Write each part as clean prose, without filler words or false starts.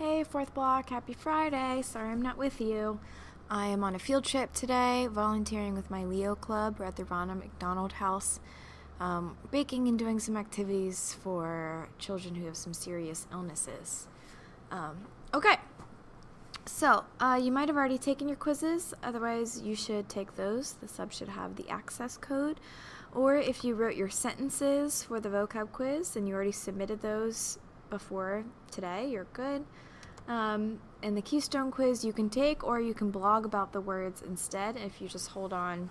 Hey, fourth block, happy Friday. Sorry I'm not with you. I am on a field trip today, volunteering with my Leo Club. We're at the Ronald McDonald House, baking and doing some activities for children who have some serious illnesses. Okay, so you might have already taken your quizzes. Otherwise, you should take those. The sub should have the access code. Or if you wrote your sentences for the vocab quiz and you already submitted those before today, you're good. And the Keystone quiz you can take, or you can blog about the words instead. If you just hold on,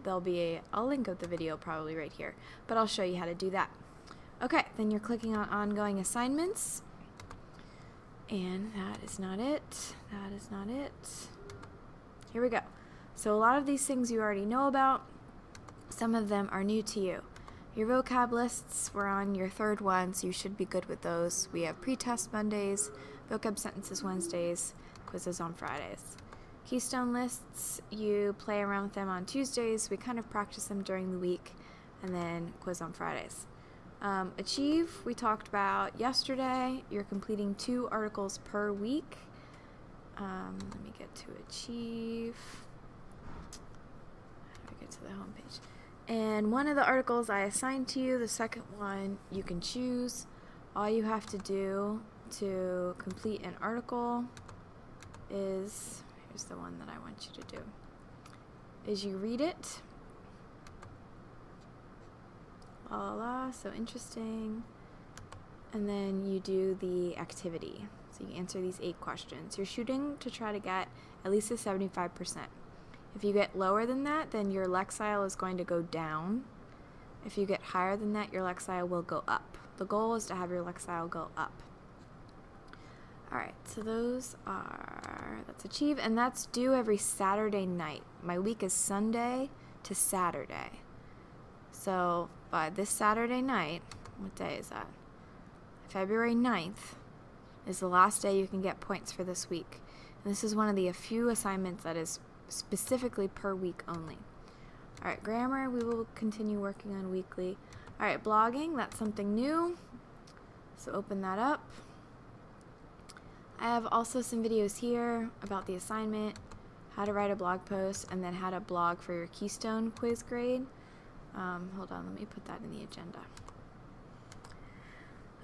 I'll link up the video probably right here, but I'll show you how to do that. Okay, then you're clicking on ongoing assignments, and that is not it. Here we go. So a lot of these things you already know about. Some of them are new to you. Your vocab lists, we're on your third one, so you should be good with those. We have pre-test Mondays, vocab sentences Wednesdays, quizzes on Fridays. Keystone lists, you play around with them on Tuesdays. We kind of practice them during the week, and then quiz on Fridays. Achieve, we talked about yesterday. You're completing 2 articles per week. Let me get to Achieve. How do I get to the home page? And one of the articles I assigned to you, the second one, you can choose. All you have to do to complete an article is, here's the one that I want you to do, is you read it. So interesting. And then you do the activity. So you answer these 8 questions. You're shooting to try to get at least a 75%. If you get lower than that, then your Lexile is going to go down. If you get higher than that, your Lexile will go up. The goal is to have your Lexile go up. Alright, so that's Achieve, and that's due every Saturday night. My week is Sunday to Saturday. So by this Saturday night, what day is that? February 9th is the last day you can get points for this week. And this is one of the few assignments that is specifically per week only. Alright, grammar, we will continue working on weekly. Alright, blogging, that's something new. So open that up. I have also some videos here about the assignment, how to write a blog post, and then how to blog for your Keystone quiz grade. Hold on, let me put that in the agenda.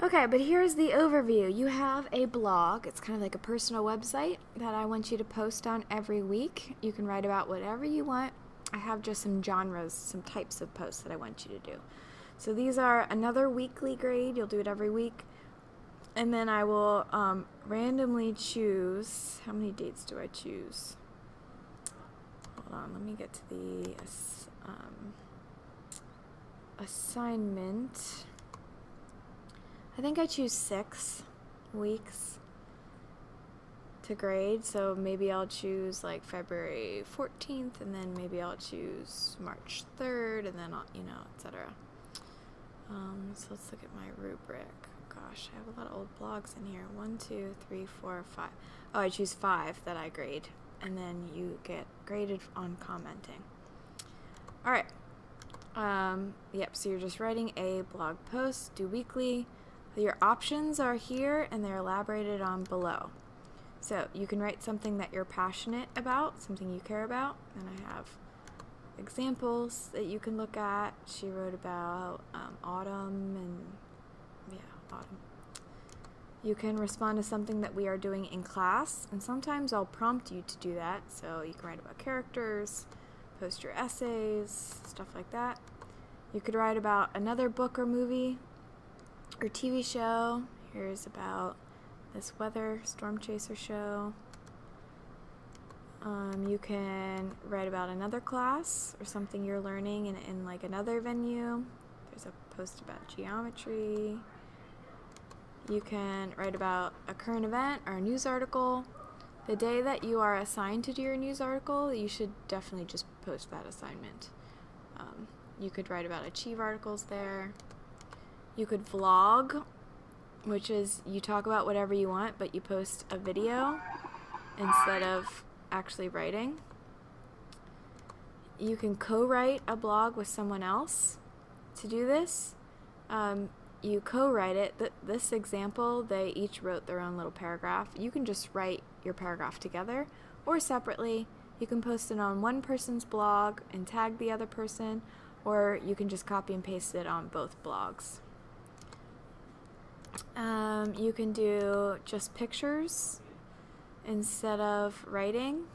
Okay, but here's the overview. You have a blog. It's kind of like a personal website that I want you to post on every week. You can write about whatever you want. I have just some genres, some types of posts that I want you to do. So these are another weekly grade. You'll do it every week. And then I will randomly choose. How many dates do I choose? Hold on, let me get to the assignment. I think I choose 6 weeks to grade, so maybe I'll choose like February 14th, and then maybe I'll choose March 3rd, and then etc. So let's look at my rubric. Gosh, I have a lot of old blogs in here. 1, 2, 3, 4, 5. Oh, I choose 5 that I grade, and then you get graded on commenting. All right. Yep, so you're just writing a blog post, do weekly. Your options are here, and they're elaborated on below. So you can write something that you're passionate about, something you care about. And I have examples that you can look at. She wrote about autumn, and autumn. You can respond to something that we are doing in class, and sometimes I'll prompt you to do that. So you can write about characters, post your essays, stuff like that. You could write about another book or movie or TV show. Here's about this weather storm chaser show. You can write about another class or something you're learning in like another venue. There's a post about geometry. You can write about a current event or a news article. The day that you are assigned to do your news article, you should definitely just post that assignment. You could write about Achieve articles there. You could vlog, which is you talk about whatever you want, but you post a video instead of actually writing. You can co-write a blog with someone else to do this. you co-write it. This example, they each wrote their own little paragraph. You can just write your paragraph together or separately. You can post it on one person's blog and tag the other person, or you can just copy and paste it on both blogs. You can do just pictures instead of writing.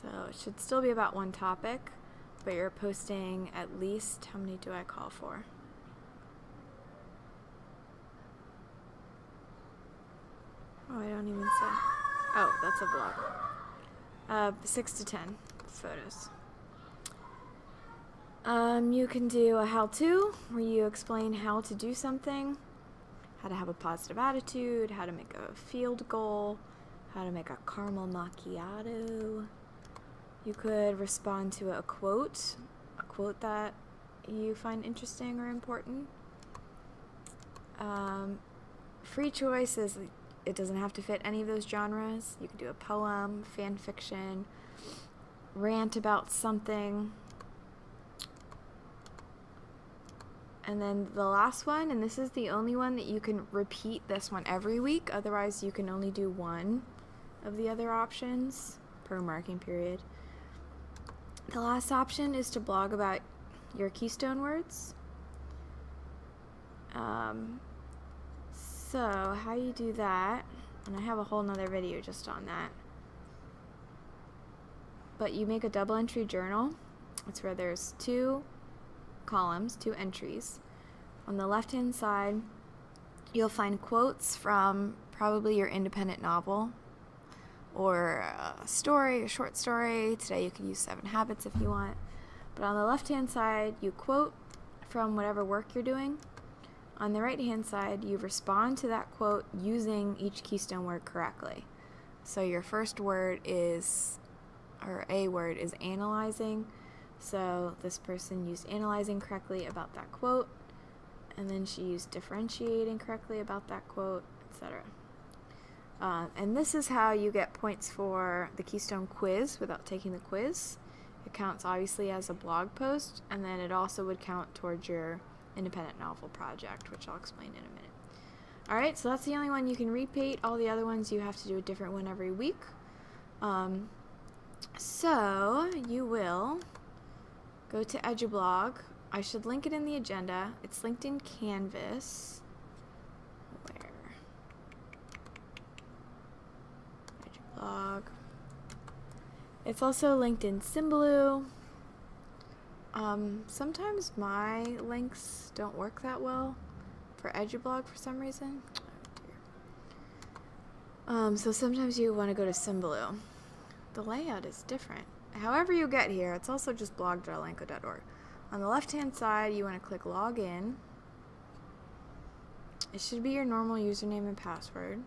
So it should still be about one topic, but you're posting at least, how many do I call for? Oh, I don't even say. Oh, that's a blog. 6 to 10 photos. You can do a how-to, where you explain how to do something, how to have a positive attitude, how to make a field goal, how to make a caramel macchiato. You could respond to a quote that you find interesting or important. Free choice is, it doesn't have to fit any of those genres. You could do a poem, fan fiction, rant about something. And then the last one, and this is the only one that you can repeat this one every week, otherwise you can only do one of the other options per marking period. The last option is to blog about your keystone words. So how you do that, and I have a whole nother video just on that, but you make a double entry journal. It's where there's 2 columns, 2 entries. On the left hand side, you'll find quotes from probably your independent novel or a story, a short story. Today you could use 7 Habits if you want. But on the left hand side, you quote from whatever work you're doing. On the right hand side, you respond to that quote using each keystone word correctly. So your first word is, or a word is analyzing. So this person used analyzing correctly about that quote, and then she used differentiating correctly about that quote, etc. And this is how you get points for the Keystone quiz without taking the quiz. It counts obviously as a blog post, and then it also would count towards your independent novel project, which I'll explain in a minute. Alright, so that's the only one you can repeat. All the other ones you have to do a different one every week. So you will go to Edublog. I should link it in the agenda. It's linked in Canvas. Where? Edublog. It's also linked in Symbaloo. Sometimes my links don't work that well for Edublog for some reason. Oh dear. So sometimes you want to go to Symbaloo. The layout is different. However you get here, it's also just blog.elanco.org. On the left-hand side, you want to click Login. It should be your normal username and password.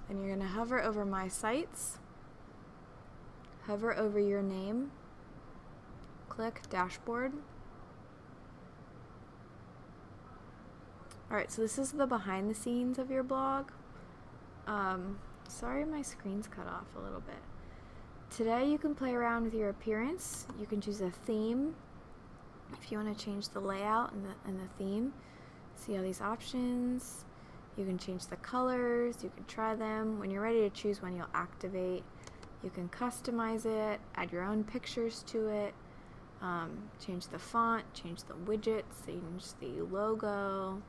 And you're going to hover over My Sites. Hover over your name. Click Dashboard. Alright, so this is the behind the scenes of your blog. Sorry my screen's cut off a little bit. Today you can play around with your appearance. You can choose a theme if you want to change the layout and the theme. See all these options. You can change the colors. You can try them. When you're ready to choose one, you'll activate. You can customize it, add your own pictures to it, change the font, change the widgets, change the logo.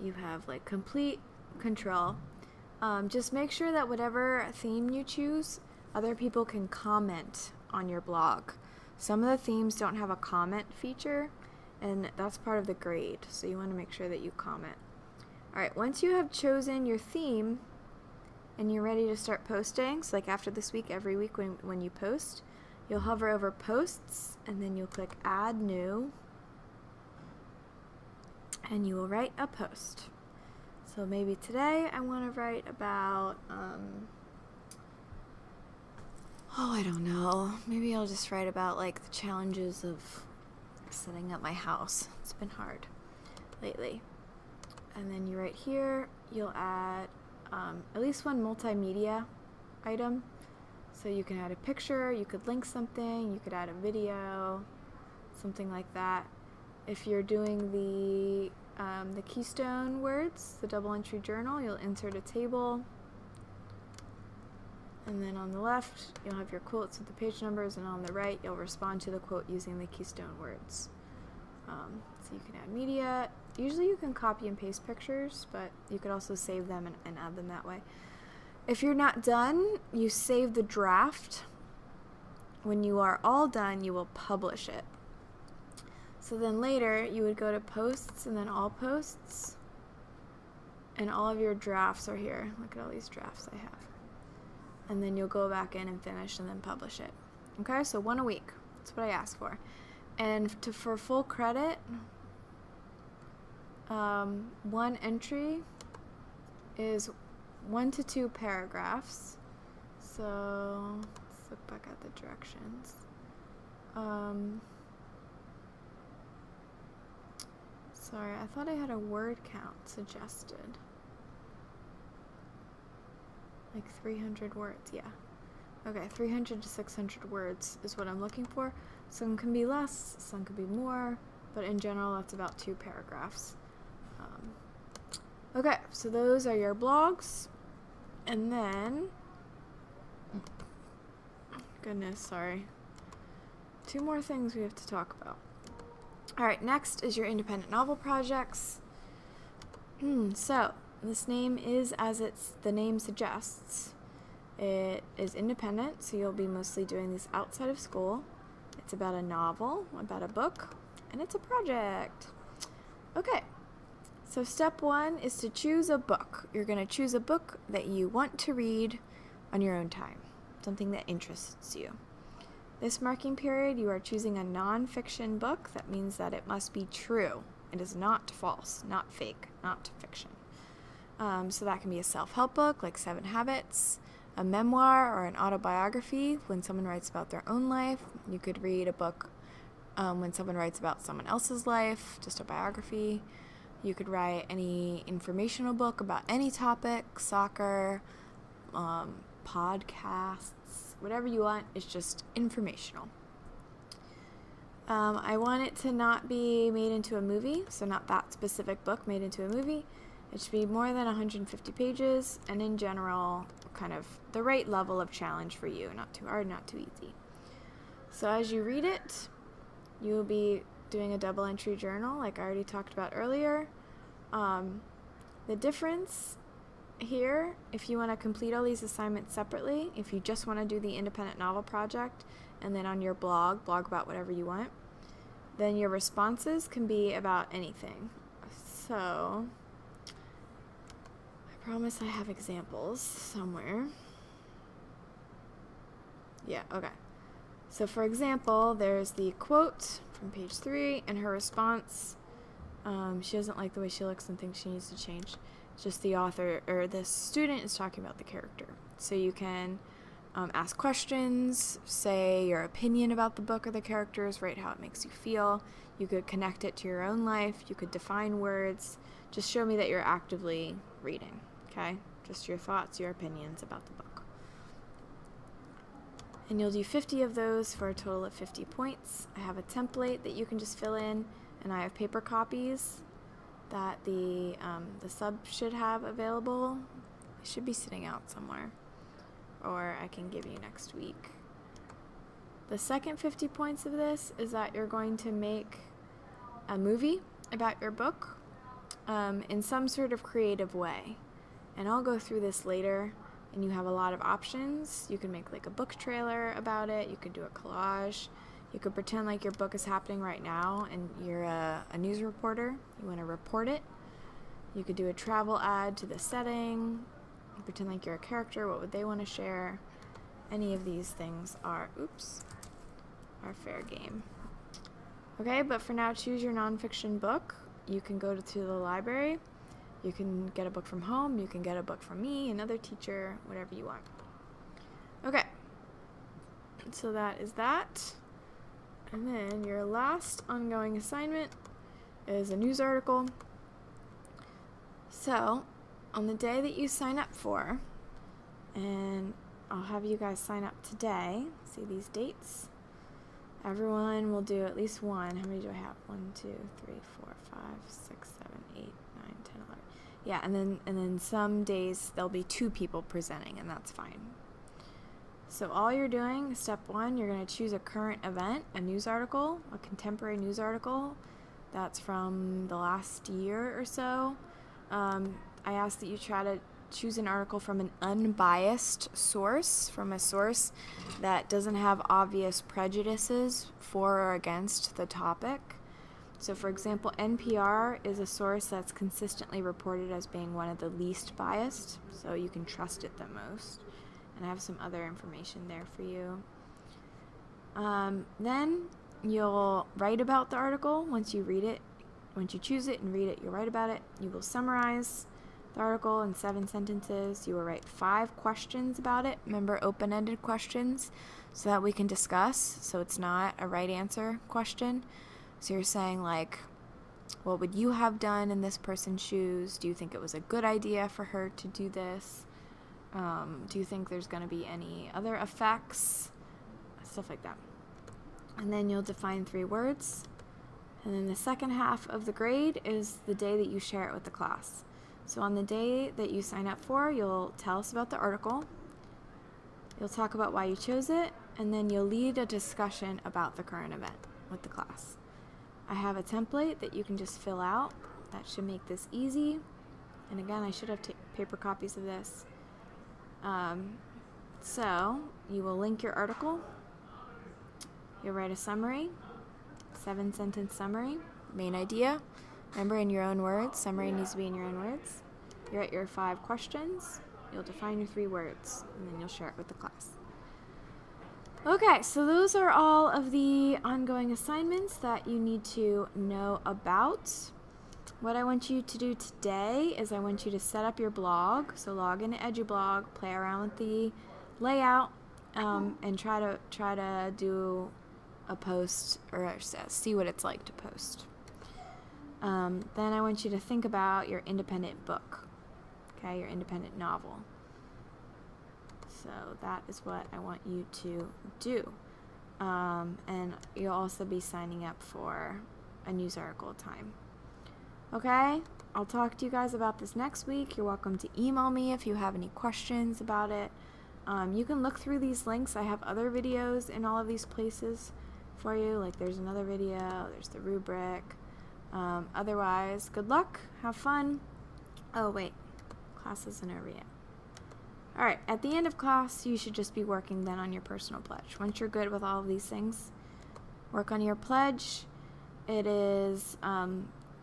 You have like complete control. Just make sure that whatever theme you choose, other people can comment on your blog. Some of the themes don't have a comment feature, and that's part of the grade, so you want to make sure that you comment. Alright, once you have chosen your theme and you're ready to start posting, so like after this week, every week when you post, you'll hover over Posts, and then you'll click Add New, and you will write a post. So maybe today I want to write about, I don't know. Maybe I'll just write about like the challenges of setting up my house. It's been hard lately. And then you right here, you'll add at least one multimedia item. So you can add a picture, you could link something, you could add a video, something like that. If you're doing the Keystone words, the double entry journal, you'll insert a table. And then on the left, you'll have your quotes with the page numbers, and on the right, you'll respond to the quote using the Keystone words. So you can add media. Usually you can copy and paste pictures, but you could also save them and add them that way. If you're not done, you save the draft. When you are all done, you will publish it. So then later, you would go to posts and then all posts, and all of your drafts are here. Look at all these drafts I have. And then you'll go back in and finish and then publish it. Okay, so 1 a week. That's what I asked for. And for full credit, 1 entry is 1 to 2 paragraphs. So let's look back at the directions. Sorry, I thought I had a word count suggested. Like 300 words, yeah. Okay, 300 to 600 words is what I'm looking for. Some can be less, some could be more, but in general, that's about 2 paragraphs. Okay, so those are your blogs. And then, goodness, sorry. 2 more things we have to talk about. All right, next is your independent novel projects. So, this name is as the name suggests. It is independent, so you'll be mostly doing these outside of school. It's about a novel, about a book, and it's a project. Okay, so step 1 is to choose a book. You're going to choose a book that you want to read on your own time, something that interests you. This marking period, you are choosing a non-fiction book. That means that it must be true. It is not false, not fake, not fiction. So that can be a self-help book like 7 Habits, a memoir or an autobiography when someone writes about their own life. You could read a book when someone writes about someone else's life, just a biography. You could write any informational book about any topic, soccer, podcasts, whatever you want. It's just informational. I want it to not be made into a movie, so not that specific book made into a movie. It should be more than 150 pages, and in general, kind of the right level of challenge for you, not too hard, not too easy. So as you read it, you will be doing a double entry journal, like I already talked about earlier. The difference here, if you want to complete all these assignments separately, if you just want to do the independent novel project, and then on your blog about whatever you want, then your responses can be about anything. So I promise I have examples somewhere. Yeah, okay. So for example, there's the quote from page 3 and her response. She doesn't like the way she looks and thinks she needs to change. It's just the author or the student is talking about the character. So you can ask questions, say your opinion about the book or the characters, write how it makes you feel. You could connect it to your own life. You could define words. Just show me that you're actively reading, okay? Just your thoughts, your opinions about the book. And you'll do 50 of those for a total of 50 points. I have a template that you can just fill in, and I have paper copies that the sub should have available. It should be sitting out somewhere, or I can give you next week. The second 50 points of this is that you're going to make a movie about your book in some sort of creative way. And I'll go through this later, and you have a lot of options. You can make like a book trailer about it. You could do a collage. You could pretend like your book is happening right now and you're a news reporter. You want to report it. You could do a travel ad to the setting. Pretend like you're a character. What would they want to share? Any of these things are fair game. Okay, but for now, choose your nonfiction book. You can go to the library. You can get a book from home. You can get a book from me, another teacher, whatever you want. Okay, so that is that. And then your last ongoing assignment is a news article. So, on the day that you sign up for, and I'll have you guys sign up today, see these dates. Everyone will do at least one. How many do I have? 1, 2, 3, 4, 5, 6, 7, 8, 9, 10, 11. Yeah, and then some days there'll be 2 people presenting, and that's fine. So all you're doing, step 1, you're going to choose a current event, a news article, a contemporary news article that's from the last year or so. I ask that you try to choose an article from an unbiased source, from a source that doesn't have obvious prejudices for or against the topic. So, for example, NPR is a source that's consistently reported as being one of the least biased, so you can trust it the most. And I have some other information there for you. Then you'll write about the article. Once you read it, once you choose it and read it, you'll write about it. You will summarize the article in 7 sentences. You will write 5 questions about it. Remember, open-ended questions, so that we can discuss. So it's not a right answer question. So you're saying, like, what would you have done in this person's shoes? Do you think it was a good idea for her to do this? Do you think there's going to be any other effects? Stuff like that. And then you'll define 3 words. And then the second half of the grade is the day that you share it with the class. So on the day that you sign up for, you'll tell us about the article. You'll talk about why you chose it, and then you'll lead a discussion about the current event with the class. I have a template that you can just fill out. That should make this easy. And again, I should have paper copies of this. So you will link your article. You'll write a summary, 7-sentence summary, main idea. Remember, in your own words. Summary needs to be in your own words. You write your 5 questions. You'll define your 3 words, and then you'll share it with the class. Okay, so those are all of the ongoing assignments that you need to know about. What I want you to do today is I want you to set up your blog. So log into EduBlog, play around with the layout, and try to do a post, or see what it's like to post. Then I want you to think about your independent book, okay, your independent novel. So that is what I want you to do. And you'll also be signing up for a news article time. Okay, I'll talk to you guys about this next week. You're welcome to email me if you have any questions about it. You can look through these links. I have other videos in all of these places for you. Like, there's another video, there's the rubric. Otherwise, good luck, have fun. Oh wait, class isn't over yet. Alright, at the end of class, you should just be working then on your personal pledge. Once you're good with all of these things, work on your pledge. It is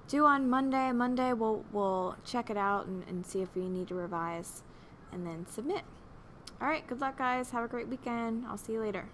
due on Monday. Monday we'll check it out and see if we need to revise and then submit. Alright, good luck guys, have a great weekend. I'll see you later.